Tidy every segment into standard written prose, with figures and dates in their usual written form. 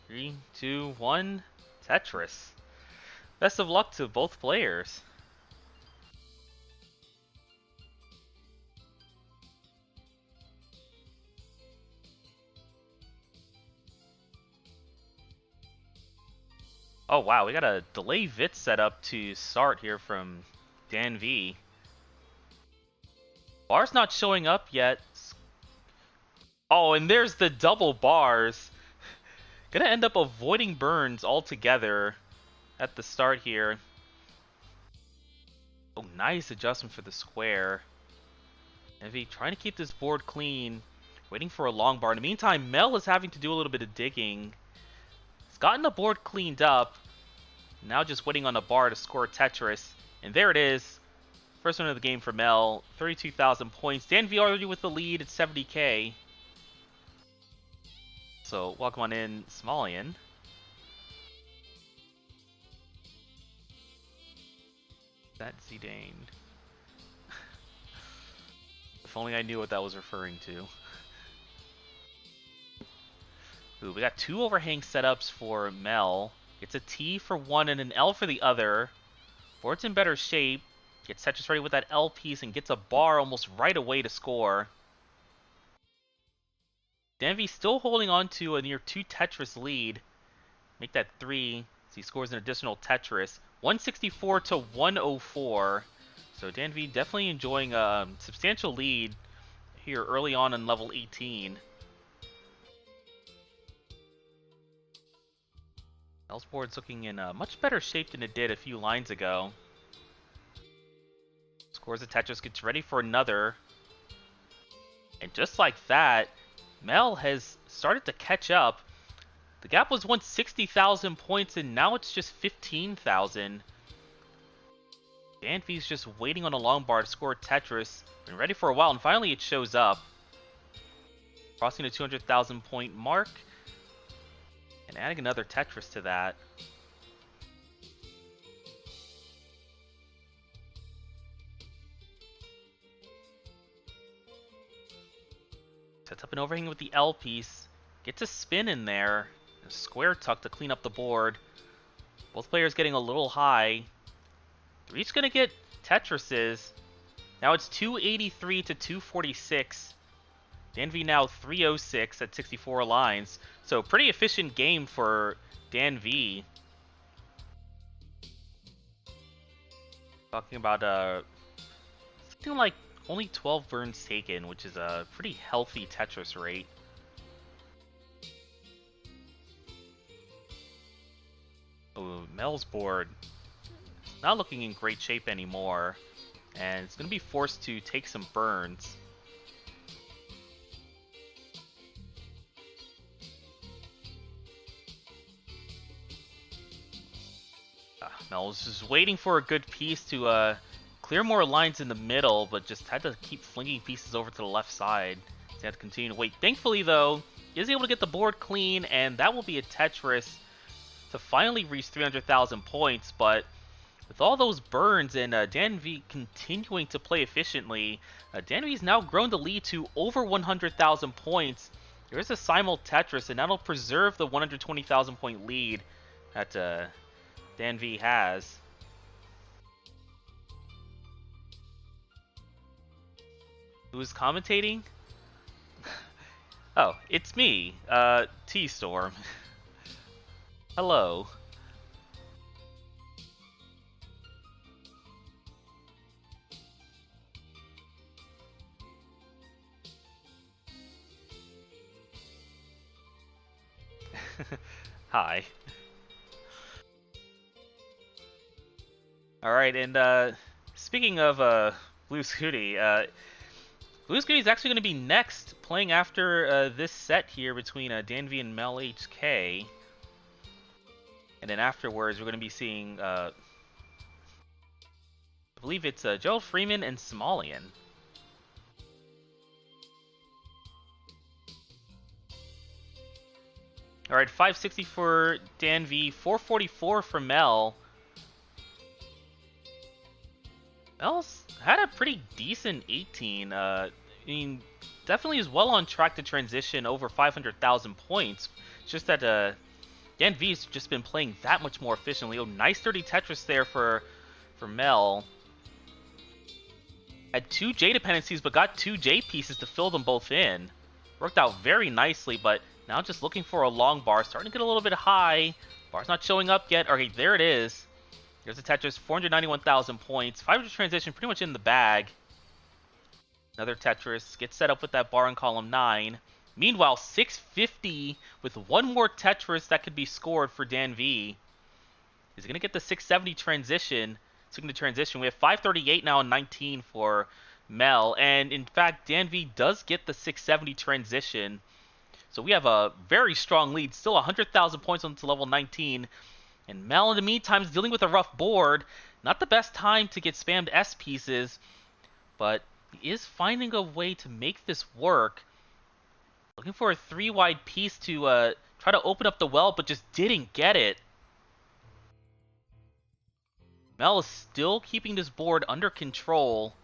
3, 2, 1. Tetris. Best of luck to both players. Oh wow, we got a delay VIT set up to start here from DanV. Bar's not showing up yet. Oh, and there's the double bars. Gonna end up avoiding burns altogether at the start here. Oh, nice adjustment for the square. DanV trying to keep this board clean, waiting for a long bar. In the meantime, Mel is having to do a little bit of digging. He's gotten the board cleaned up. Now just waiting on a bar to score Tetris. And there it is. First one of the game for Mel. 32,000 points. DanV already with the lead at 70k. So welcome on in, Smolian. That's Zidane. If only I knew what that was referring to. Ooh, we got two overhang setups for Mel. It's a T for one and an L for the other. Board's in better shape. Gets Tetris ready with that L piece and gets a bar almost right away to score. DanV still holding on to a near 2 Tetris lead. Make that 3 as he scores an additional Tetris. 164 to 104. So DanV definitely enjoying a substantial lead here early on in level 18. Mel's board's looking in much better shape than it did a few lines ago. Scores a Tetris, gets ready for another. And just like that, Mel has started to catch up. The gap was once 60,000 points and now it's just 15,000. DanV's just waiting on a long bar to score Tetris. Been ready for a while and finally it shows up. Crossing the 200,000 point mark. And adding another Tetris to that. Sets up an overhang with the L piece. Gets a spin in there. A square tuck to clean up the board. Both players getting a little high. They're each going to get Tetrises. Now it's 283 to 246. DanV now 306 at 64 lines. So pretty efficient game for DanV. Talking about something like only 12 burns taken, which is a pretty healthy Tetris rate. Oh, Mel's board not looking in great shape anymore, and it's going to be forced to take some burns. Mel's just waiting for a good piece to clear more lines in the middle, but just had to keep flinging pieces over to the left side. So he had to continue to wait. Thankfully, though, he is able to get the board clean, and that will be a Tetris to finally reach 300,000 points. But with all those burns and DanV continuing to play efficiently, DanV's now grown the lead to over 100,000 points. There's a simul Tetris, and that'll preserve the 120,000 point lead that DanV has. Who's commentating? Oh, it's me, T-Storm. Hello. Hi. Alright, and speaking of Blue Scooty, Blue Scooty is actually going to be next, playing after this set here between DanV and MelHK. And then afterwards, we're going to be seeing, I believe it's Joe Freeman and Smolian. Alright, 560 for DanV, 444 for Mel. Mel's had a pretty decent 18. I mean, definitely is well on track to transition over 500,000 points. It's just that DanV's just been playing that much more efficiently. Oh, nice dirty Tetris there for Mel. Had 2 J dependencies, but got 2 J pieces to fill them both in. Worked out very nicely, but now just looking for a long bar. Starting to get a little bit high. Bar's not showing up yet. Okay, there it is. There's the Tetris, 491,000 points. 500 transition, pretty much in the bag. Another Tetris. Gets set up with that bar in column 9. Meanwhile, 650 with one more Tetris that could be scored for DanV. He's going to get the 670 transition. Speaking of transition, we have 538 now and 19 for Mel. And in fact, DanV does get the 670 transition. So we have a very strong lead. Still 100,000 points on to level 19. And Mel, in the meantime, is dealing with a rough board. Not the best time to get spammed S pieces. But he is finding a way to make this work. Looking for a 3-wide piece to try to open up the well, but just didn't get it. Mel is still keeping this board under control.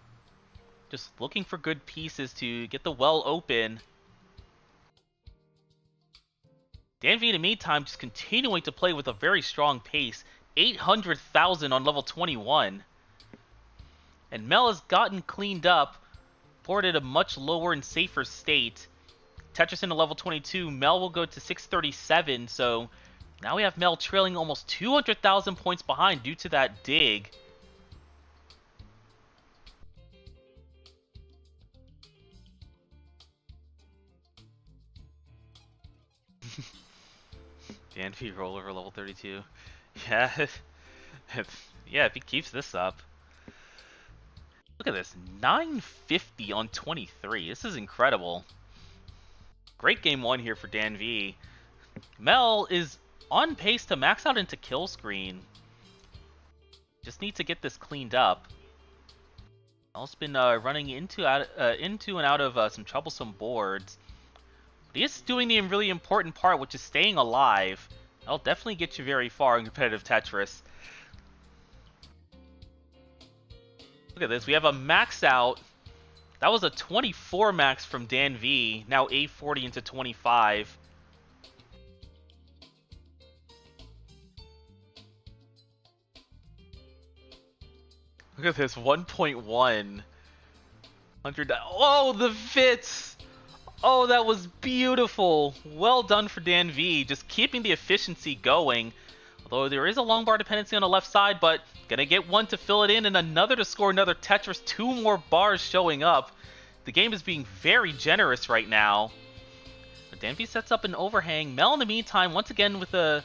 Just looking for good pieces to get the well open. DanV, in the meantime, just continuing to play with a very strong pace. 800,000 on level 21. And Mel has gotten cleaned up. Board at a much lower and safer state. Tetris into level 22. Mel will go to 637, so now we have Mel trailing almost 200,000 points behind due to that dig. DanV rollover level 32. Yeah. Yeah, if he keeps this up. Look at this. 950 on 23. This is incredible. Great game 1 here for DanV. Mel is on pace to max out into kill screen. Just need to get this cleaned up. Mel's been running into and out of some troublesome boards. But he is doing the really important part, which is staying alive. That'll definitely get you very far in competitive Tetris. Look at this. We have a max out. That was a 24 max from DanV. Now 840 into 25. Look at this, 1.1. 100. Oh, the fits! Oh, that was beautiful. Well done for DanV. Just keeping the efficiency going. Although there is a long bar dependency on the left side, but gonna get one to fill it in and another to score another Tetris. 2 more bars showing up. The game is being very generous right now. But DanV sets up an overhang. Mel, in the meantime, once again with a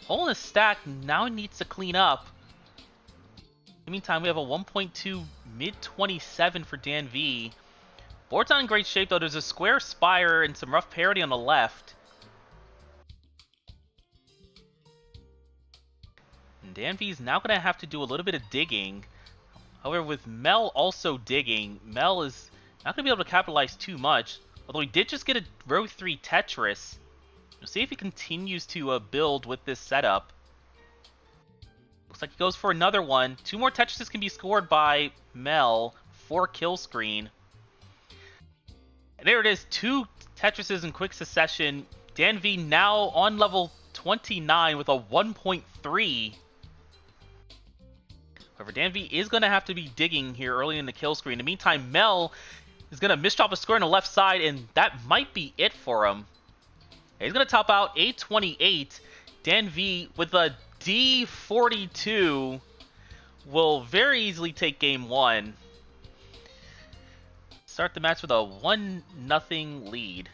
hole in the stack, now needs to clean up. In the meantime, we have a 1.2 mid-27 for DanV. Board's not in great shape, though. There's a square spire and some rough parity on the left. And DanV's now going to have to do a little bit of digging. However, with Mel also digging, Mel is not going to be able to capitalize too much. Although he did just get a row 3 Tetris. We'll see if he continues to build with this setup. Looks like he goes for another one. 2 more Tetrises can be scored by Mel for kill screen. And there it is. 2 Tetrises in quick succession. DanV now on level 29 with a 1.3. However, DanV is going to have to be digging here early in the kill screen. In the meantime, Mel is going to misdrop a square on the left side, and that might be it for him. He's going to top out 828. DanV with a D42 will very easily take game 1. Start the match with a 1-0 lead.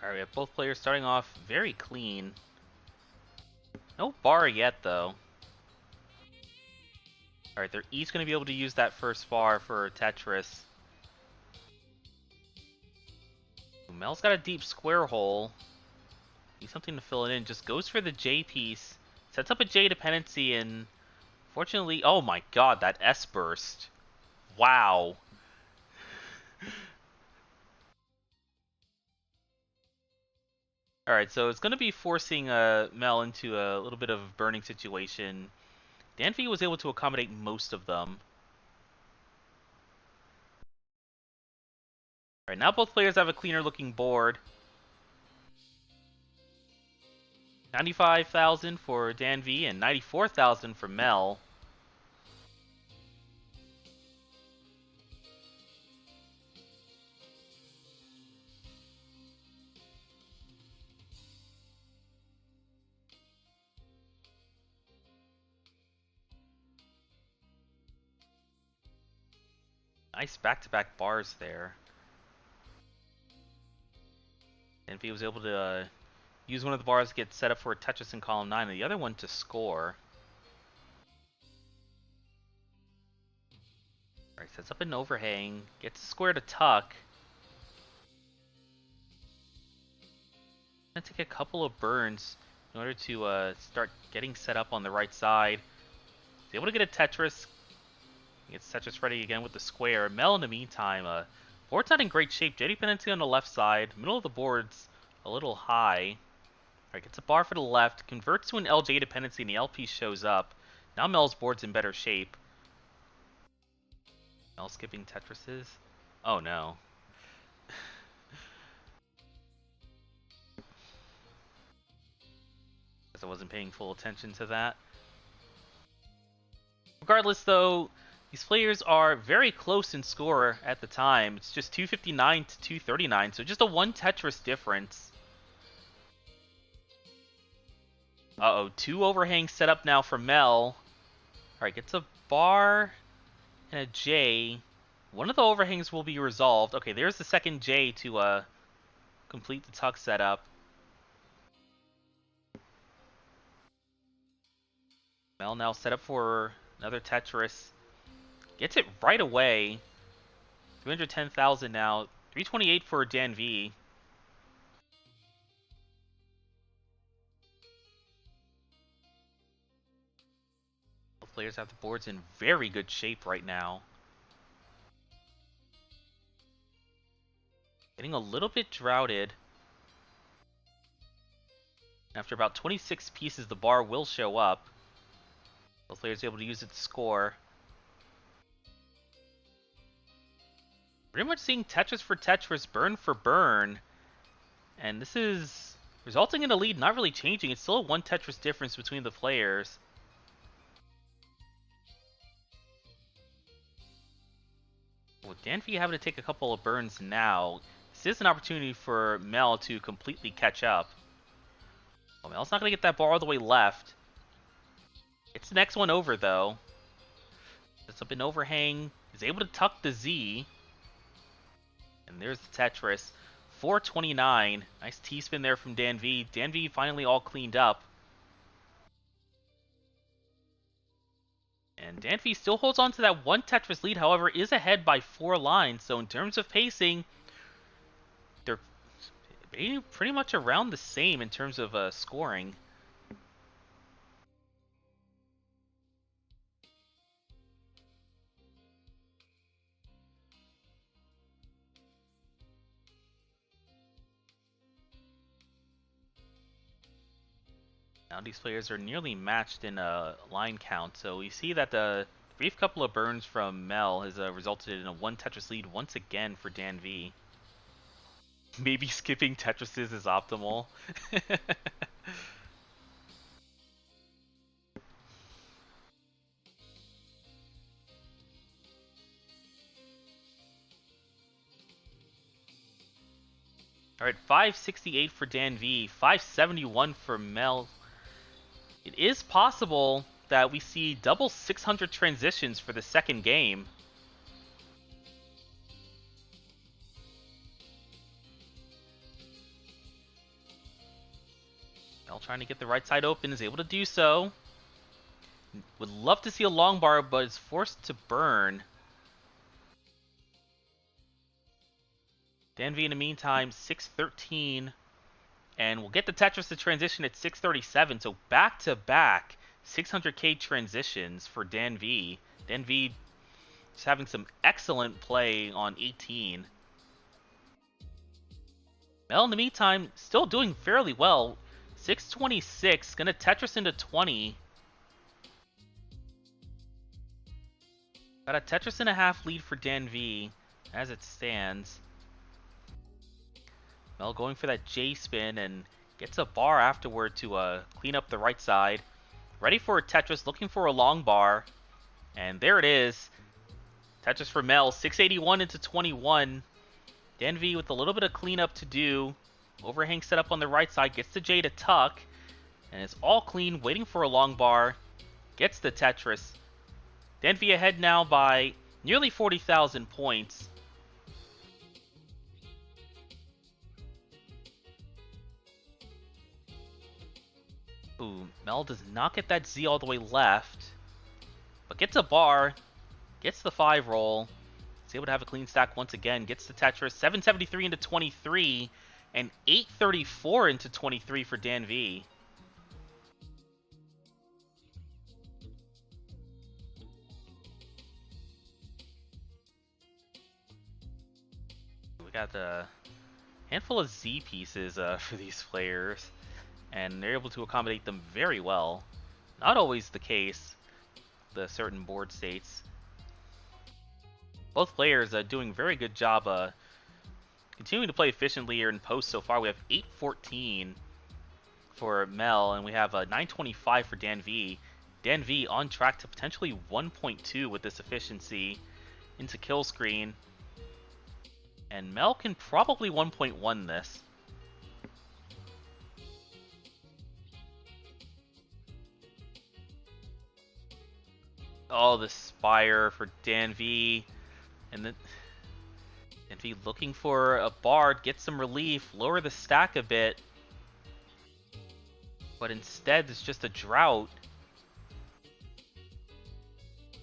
Alright, we have both players starting off very clean. No bar yet, though. Alright, they're each going to be able to use that first bar for Tetris. Mel's got a deep square hole. Needs something to fill it in. Just goes for the J piece. Sets up a J dependency, and fortunately... Oh my god, that S burst. Wow. Alright, so it's going to be forcing Mel into a little bit of a burning situation. DanV was able to accommodate most of them. Alright, now both players have a cleaner looking board. 95,000 for DanV and 94,000 for Mel. Nice back-to-back bars there. DanV was able to use one of the bars to get set up for a Tetris in column 9 and the other one to score. Alright, sets up an overhang, gets a square to tuck. Gonna take a couple of burns in order to start getting set up on the right side. He's able to get a Tetris. He gets Tetris ready again with the square. Mel, in the meantime, board's not in great shape. JD dependency on the left side. Middle of the board's a little high. Alright, gets a bar for the left. Converts to an LJ dependency and the LP shows up. Now Mel's board's in better shape. Mel skipping Tetrises. Oh no. Guess I wasn't paying full attention to that. Regardless, though, these players are very close in score at the time. It's just 259 to 239, so just a one Tetris difference. Uh-oh, two overhangs set up now for Mel. Alright, gets a bar and a J. One of the overhangs will be resolved. Okay, there's the second J to complete the tuck setup. Mel now set up for another Tetris. Gets it right away. 310,000 now. 328 for DanV. Both players have the boards in very good shape right now. Getting a little bit droughted. After about 26 pieces, the bar will show up. Both players able to use it to score. Pretty much seeing Tetris for Tetris, burn for burn. And this is resulting in a lead not really changing. It's still a one Tetris difference between the players. With DanV having to take a couple of burns now, this is an opportunity for Mel to completely catch up. Well, Mel's not going to get that bar all the way left. It's the next one over, though. Sets up an overhang. Is able to tuck the Z. And there's the Tetris. 429. Nice T-spin there from DanV. DanV finally all cleaned up. And DanV still holds on to that one Tetris lead, however, is ahead by 4 lines. So in terms of pacing, they're pretty much around the same in terms of scoring. Now these players are nearly matched in a line count, so we see that the brief couple of burns from Mel has resulted in a one Tetris lead once again for DanV. Maybe skipping Tetrises is optimal. Alright, 568 for DanV, 571 for Mel. It is possible that we see double 600 transitions for the second game. Mel trying to get the right side open, is able to do so. Would love to see a long bar, but is forced to burn. DanV in the meantime, 613. And we'll get the Tetris to transition at 637, so back-to-back 600k transitions for DanV. DanV Just having some excellent play on 18. Mel, in the meantime, still doing fairly well. 626, gonna Tetris into 20. Got a Tetris and a half lead for DanV as it stands. Mel going for that J spin and gets a bar afterward to clean up the right side. Ready for a Tetris, looking for a long bar. And there it is. Tetris for Mel, 681 into 21. DanV with a little bit of cleanup to do. Overhang set up on the right side, gets the J to tuck. And it's all clean, waiting for a long bar. Gets the Tetris. DanV ahead now by nearly 40,000 points. Ooh, Mel does not get that Z all the way left. But gets a bar. Gets the 5 roll. Is able to have a clean stack once again. Gets the Tetris. 773 into 23. And 834 into 23 for DanV. We got a handful of Z pieces for these players, and they're able to accommodate them very well. Not always the case, the certain board states. Both players doing a very good job continuing to play efficiently here in post so far. We have 814 for Mel, and we have 925 for DanV. DanV on track to potentially 1.2 with this efficiency into kill screen. And Mel can probably 1.1 this. Oh, the Spire for DanV. And then DanV looking for a Bard, get some relief, lower the stack a bit. But instead, it's just a drought.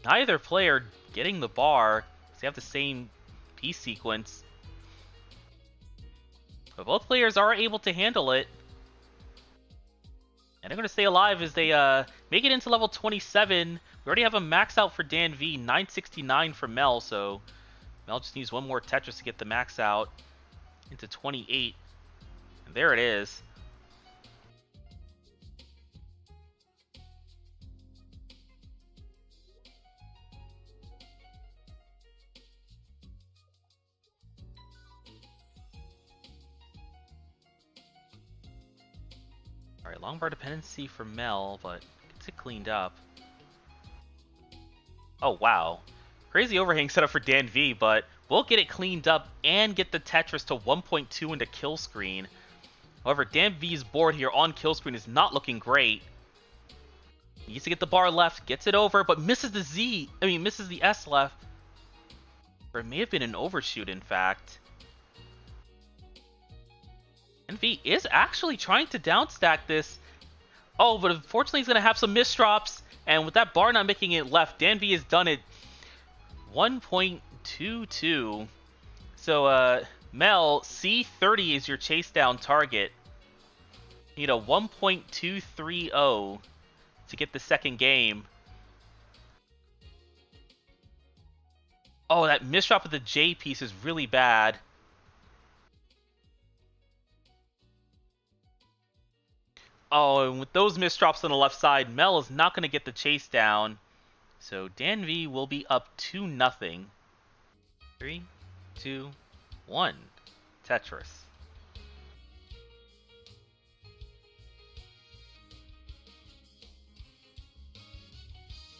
Neither player getting the bar. They have the same piece sequence. But both players are able to handle it. And they're going to stay alive as they make it into level 27. We already have a max out for DanV, 969 for Mel, so Mel just needs one more Tetris to get the max out into 28. And there it is. Alright, long bar dependency for Mel, but gets it cleaned up. Oh, wow. Crazy overhang setup for DanV, but we'll get it cleaned up and get the Tetris to 1.2 into kill screen. However, DanV's board here on kill screen is not looking great. He needs to get the bar left, gets it over, but misses the Z. Misses the S left. Or it may have been an overshoot, in fact. DanV is actually trying to downstack this. Oh, but unfortunately he's going to have some misdrops. And with that bar not making it left, DanV has done it 1.22. So, Mel, C30 is your chase down target. You need a 1.230 to get the second game. Oh, that misdrop of the J piece is really bad. Oh, and with those misdrops on the left side, Mel is not going to get the chase down. So DanV will be up 2-0. 3, 2, 1. Tetris.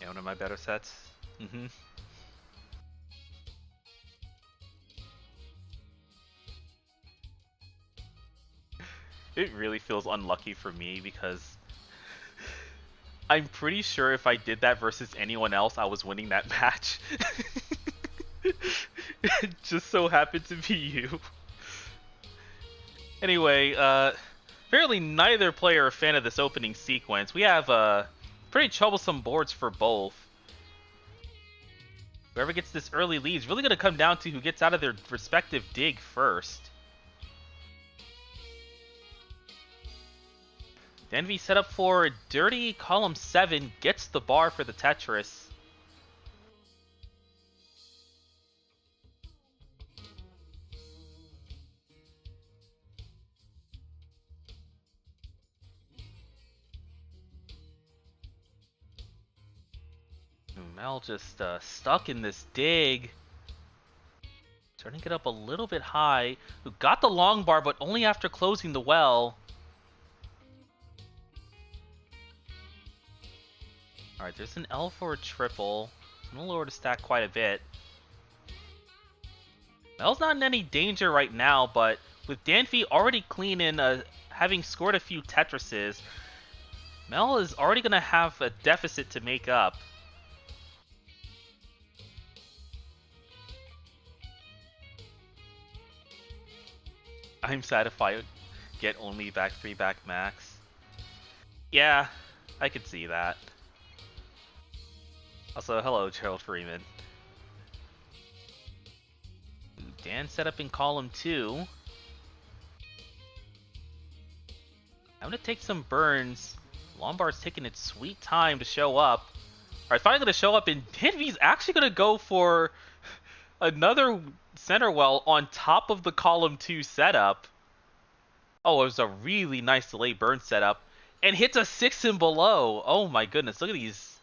Yeah, one of my better sets. It really feels unlucky for me because I'm pretty sure if I did that versus anyone else, I was winning that match. It just so happened to be you. Anyway, apparently neither player are a fan of this opening sequence. We have pretty troublesome boards for both. Whoever gets this early lead is really going to come down to who gets out of their respective dig first. DanV set up for dirty column 7, gets the bar for the Tetris. Mel just stuck in this dig. Starting to get up a little bit high. Who got the long bar, but only after closing the well. Alright, there's an L for a triple. I'm gonna lower the stack quite a bit. Mel's not in any danger right now, but with DanV already clean in, having scored a few Tetrises, Mel is already gonna have a deficit to make up. I'm sad if I get only back 3 back max. Yeah, I could see that. Also, hello, Gerald Freeman. Dan set up in column 2. I'm gonna take some burns. Lombard's taking its sweet time to show up. Alright, finally gonna show up, and DanV's actually gonna go for another center well on top of the column 2 setup. Oh, it was a really nice delay burn setup. And hits a 6 and below. Oh my goodness, look at these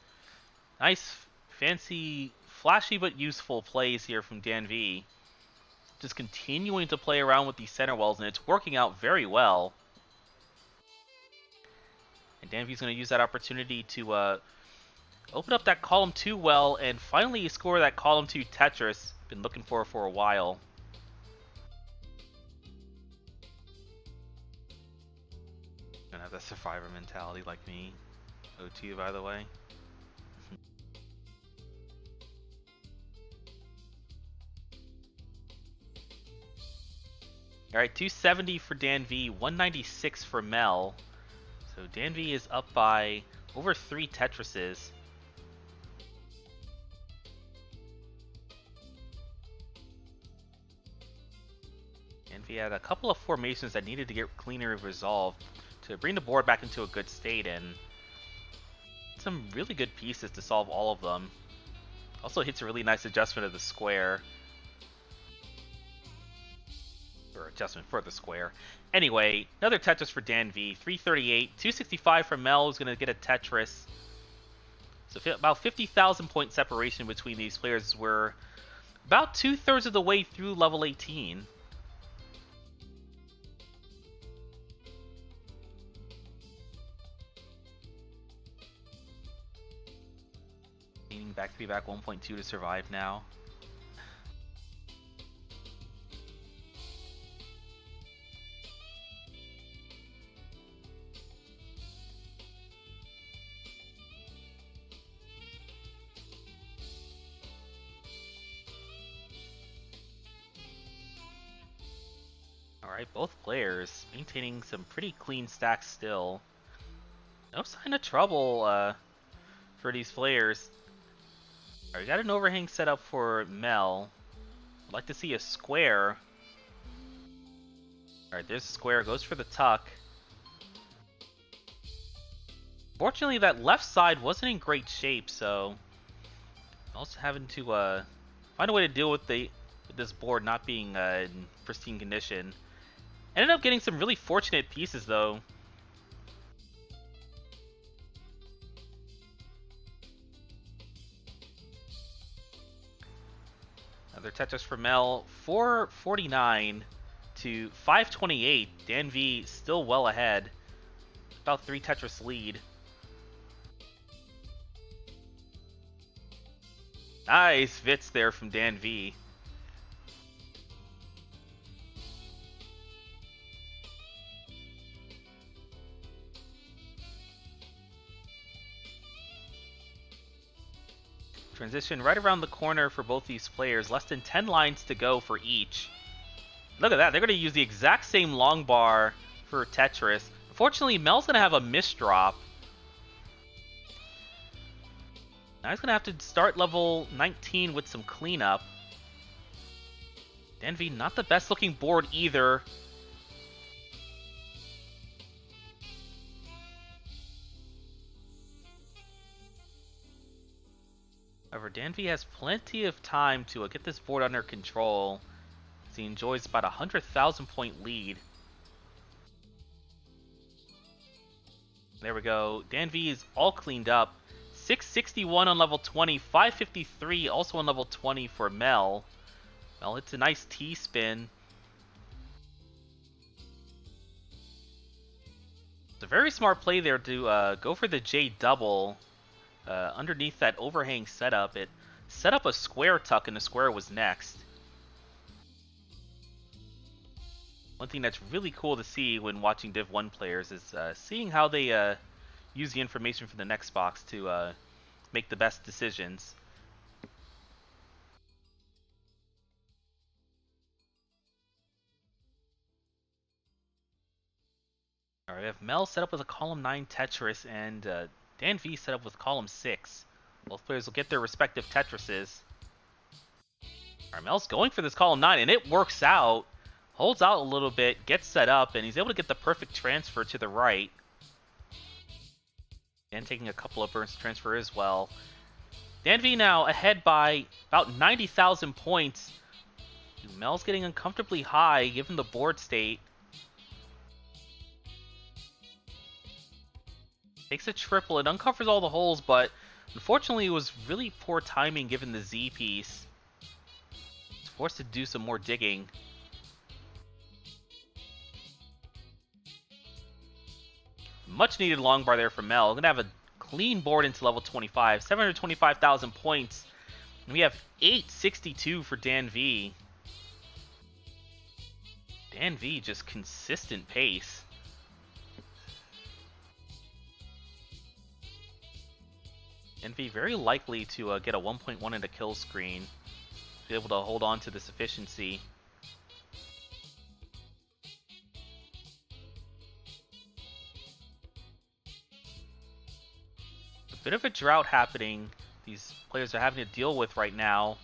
nice, fancy, flashy but useful plays here from DanV. Just continuing to play around with these center wells, and it's working out very well. And DanV's going to use that opportunity to open up that column 2 well and finally score that column 2 Tetris. Been looking for a while. Gonna have that survivor mentality like me. OT, by the way. Alright, 270 for DanV, 196 for Mel. So DanV is up by over 3 Tetrises. DanV had a couple of formations that needed to get cleaner resolved to bring the board back into a good state, and some really good pieces to solve all of them. Also hits a really nice adjustment of the square. Or adjustment for the square. Anyway, another Tetris for DanV, 338, 265 for Mel, who's going to get a Tetris. So about 50,000 point separation between these players. We're about 2/3 of the way through level 18. Needing back 3 back 1.2 to survive now. Alright, both players maintaining some pretty clean stacks still. No sign of trouble for these players. Alright, we got an overhang set up for Mel. I'd like to see a square. Alright, there's a square. Goes for the tuck. Fortunately, that left side wasn't in great shape, so also having to find a way to deal with this board not being in pristine condition. Ended up getting some really fortunate pieces, though. Another Tetris for Mel, 449 to 528. DanV still well ahead. About 3 Tetris lead. Nice Vits there from DanV. Transition right around the corner for both these players. Less than 10 lines to go for each. Look at that. They're going to use the exact same long bar for Tetris. Unfortunately, Mel's going to have a misdrop. Now he's going to have to start level 19 with some cleanup. DanV, not the best looking board either. However, DanV has plenty of time to get this board under control, as he enjoys about 100,000 point lead. There we go. DanV is all cleaned up. 661 on level 20, 553 also on level 20 for Mel. Mel hits a nice T-spin. It's a very smart play there to go for the J double underneath that overhang setup. It set up a square tuck, and the square was next. One thing that's really cool to see when watching Div 1 players is seeing how they use the information from the next box to make the best decisions. Alright, we have Mel set up with a column 9 Tetris and DanV set up with column 6. Both players will get their respective Tetrises. Alright, Mel's going for this column 9 and it works out. Holds out a little bit, gets set up, and he's able to get the perfect transfer to the right. And taking a couple of burns to transfer as well. DanV now ahead by about 90,000 points. Mel's getting uncomfortably high given the board state. Takes a triple, it uncovers all the holes, but unfortunately it was really poor timing given the Z piece. It's forced to do some more digging. Much needed long bar there from Mel. We're going to have a clean board into level 25. 725,000 points. And we have 862 for DanV. DanV just consistent pace. DanV very likely to get a 1.1 into kill screen. Be able to hold on to this efficiency. Bit of a drought happening these players are having to deal with right now.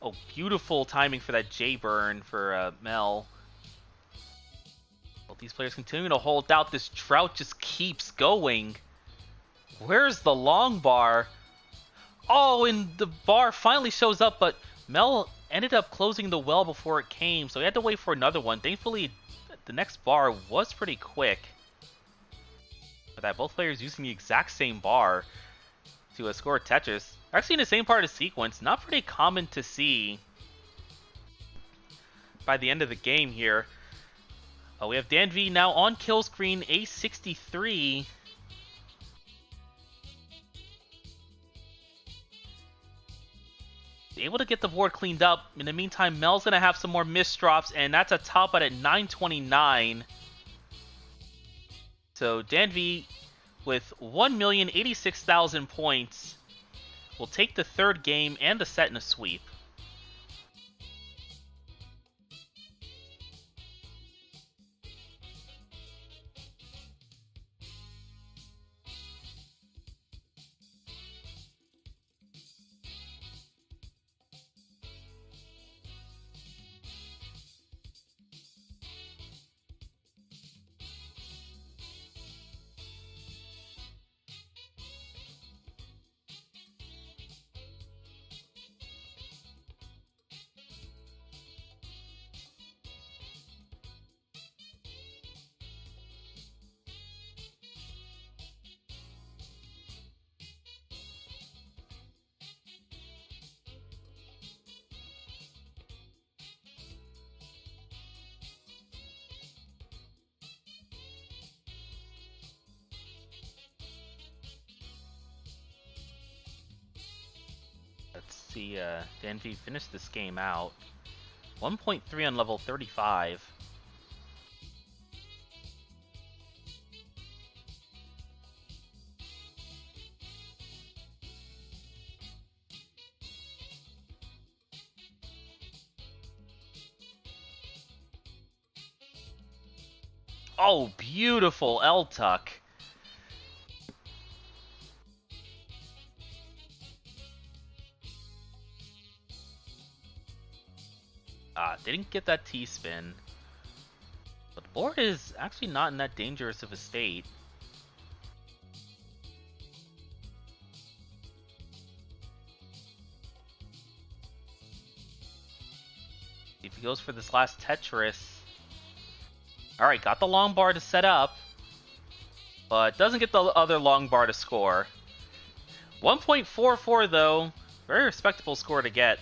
Oh, beautiful timing for that J burn for Mel. Well, these players continue to hold out. This drought just keeps going. Where's the long bar? Oh, and the bar finally shows up, but Mel ended up closing the well before it came, so he had to wait for another one. Thankfully, the next bar was pretty quick. For that, both players using the exact same bar to score Tetris. Actually in the same part of the sequence, not pretty common to see by the end of the game here. We have DanV now on kill screen, A63. Able to get the board cleaned up. In the meantime, Mel's going to have some more misdrops, and that's a top out at 929. So DanV with 1,086,000 points will take the third game and the set in a sweep. Let's see, DanV finished this game out. 1.3 on level 35. Oh, beautiful L-tuck. Didn't get that T-spin. But the board is actually not in that dangerous of a state. If he goes for this last Tetris. Alright, got the long bar to set up. But doesn't get the other long bar to score. 1.44 though, very respectable score to get.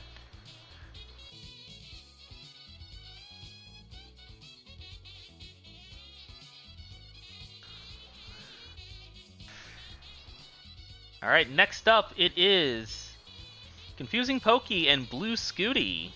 Alright, next up it is Confusing Pokey and Blue Scooty.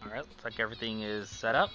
Alright, looks like everything is set up.